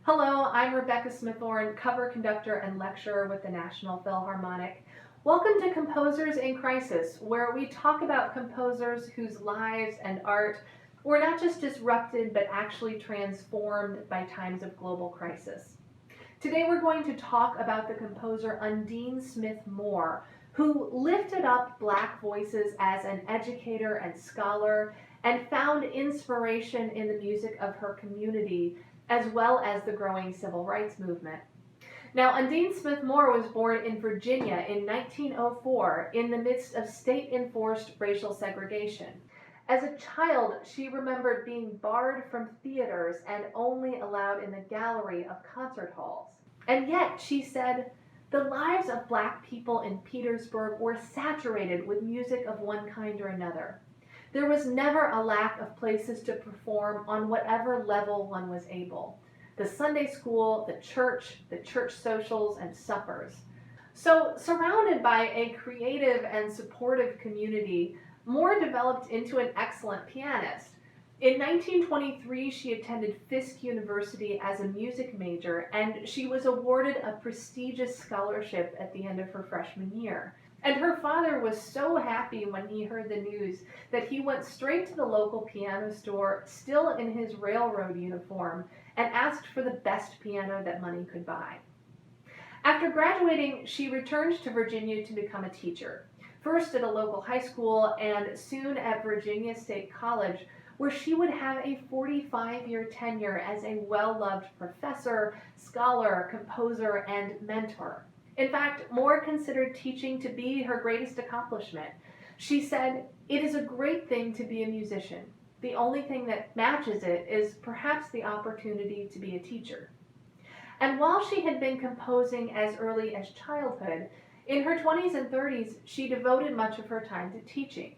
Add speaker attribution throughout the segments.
Speaker 1: Hello, I'm Rebecca Smithorn, cover conductor and lecturer with the National Philharmonic. Welcome to Composers in Crisis, where we talk about composers whose lives and art were not just disrupted, but actually transformed by times of global crisis. Today we're going to talk about the composer Undine Smith Moore, who lifted up Black voices as an educator and scholar and found inspiration in the music of her community, as well as the growing civil rights movement. Now, Undine Smith Moore was born in Virginia in 1904 in the midst of state-enforced racial segregation. As a child, she remembered being barred from theaters and only allowed in the gallery of concert halls. And yet, she said, the lives of Black people in Petersburg were saturated with music of one kind or another. There was never a lack of places to perform on whatever level one was able. The Sunday school, the church socials, and suppers. So, surrounded by a creative and supportive community, Moore developed into an excellent pianist. In 1923, she attended Fisk University as a music major, and she was awarded a prestigious scholarship at the end of her freshman year. And her father was so happy when he heard the news that he went straight to the local piano store, still in his railroad uniform, and asked for the best piano that money could buy. After graduating, she returned to Virginia to become a teacher, first at a local high school and soon at Virginia State College, where she would have a 45-year tenure as a well-loved professor, scholar, composer, and mentor. In fact, Moore considered teaching to be her greatest accomplishment. She said, "It is a great thing to be a musician. The only thing that matches it is perhaps the opportunity to be a teacher." And while she had been composing as early as childhood, in her 20s and 30s, she devoted much of her time to teaching.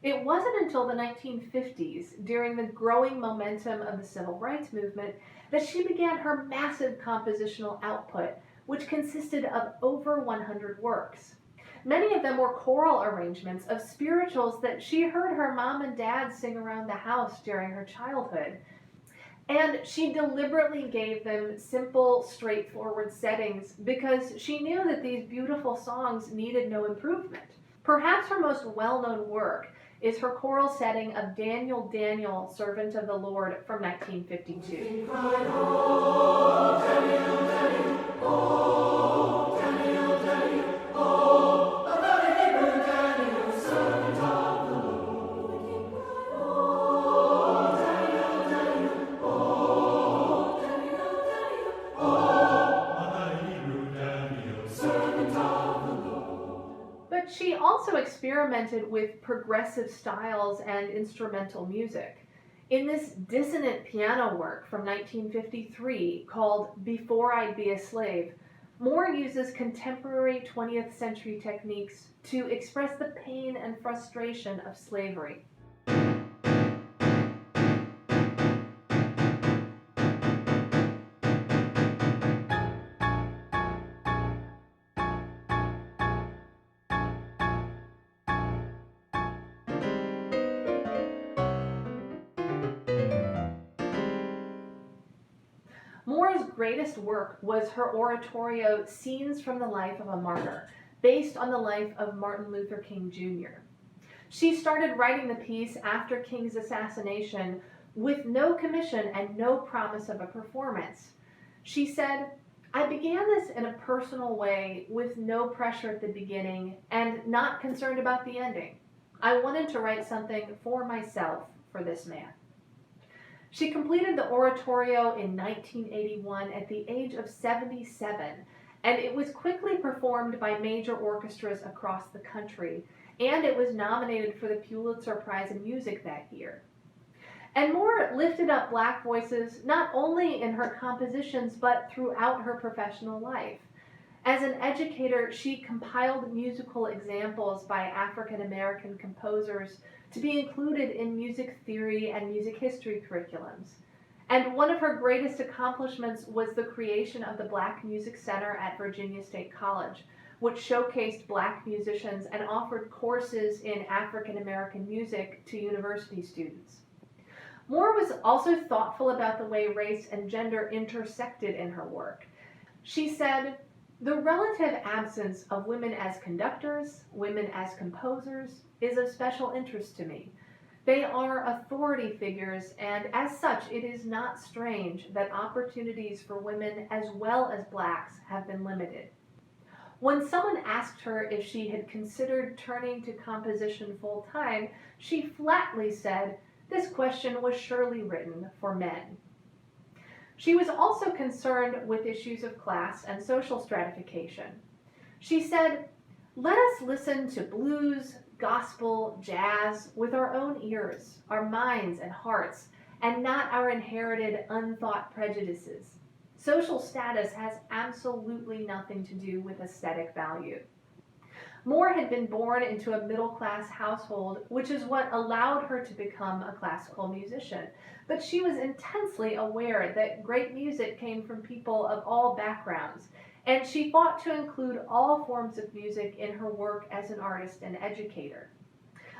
Speaker 1: It wasn't until the 1950s, during the growing momentum of the civil rights movement, that she began her massive compositional output, which consisted of over 100 works. Many of them were choral arrangements of spirituals that she heard her mom and dad sing around the house during her childhood. And she deliberately gave them simple, straightforward settings because she knew that these beautiful songs needed no improvement. Perhaps her most well-known work is her choral setting of Daniel, Daniel, Servant of the Lord from 1952. But she also experimented with progressive styles and instrumental music. In this dissonant piano work from 1953 called Before I'd Be a Slave, Moore uses contemporary 20th century techniques to express the pain and frustration of slavery. Moore's greatest work was her oratorio Scenes from the Life of a Martyr, based on the life of Martin Luther King Jr. She started writing the piece after King's assassination with no commission and no promise of a performance. She said, "I began this in a personal way with no pressure at the beginning and not concerned about the ending. I wanted to write something for myself for this man." She completed the oratorio in 1981 at the age of 77, and it was quickly performed by major orchestras across the country, and it was nominated for the Pulitzer Prize in Music that year. And Moore lifted up Black voices not only in her compositions, but throughout her professional life. As an educator, she compiled musical examples by African American composers to be included in music theory and music history curriculums. And one of her greatest accomplishments was the creation of the Black Music Center at Virginia State College, which showcased Black musicians and offered courses in African American music to university students. Moore was also thoughtful about the way race and gender intersected in her work. She said, "The relative absence of women as conductors, women as composers, is of special interest to me. They are authority figures, and as such it is not strange that opportunities for women as well as blacks have been limited." When someone asked her if she had considered turning to composition full-time, she flatly said, "This question was surely written for men." She was also concerned with issues of class and social stratification. She said, "Let us listen to blues, gospel, jazz with our own ears, our minds and hearts, and not our inherited, unthought prejudices. Social status has absolutely nothing to do with aesthetic value." Moore had been born into a middle-class household, which is what allowed her to become a classical musician. But she was intensely aware that great music came from people of all backgrounds, and she fought to include all forms of music in her work as an artist and educator.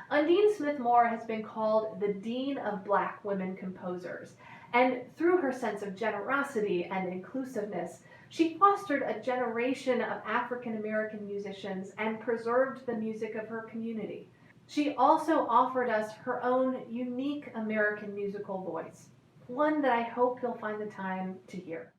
Speaker 1: Undine Smith Moore has been called the Dean of Black women composers, and through her sense of generosity and inclusiveness, she fostered a generation of African American musicians and preserved the music of her community. She also offered us her own unique American musical voice, one that I hope you'll find the time to hear.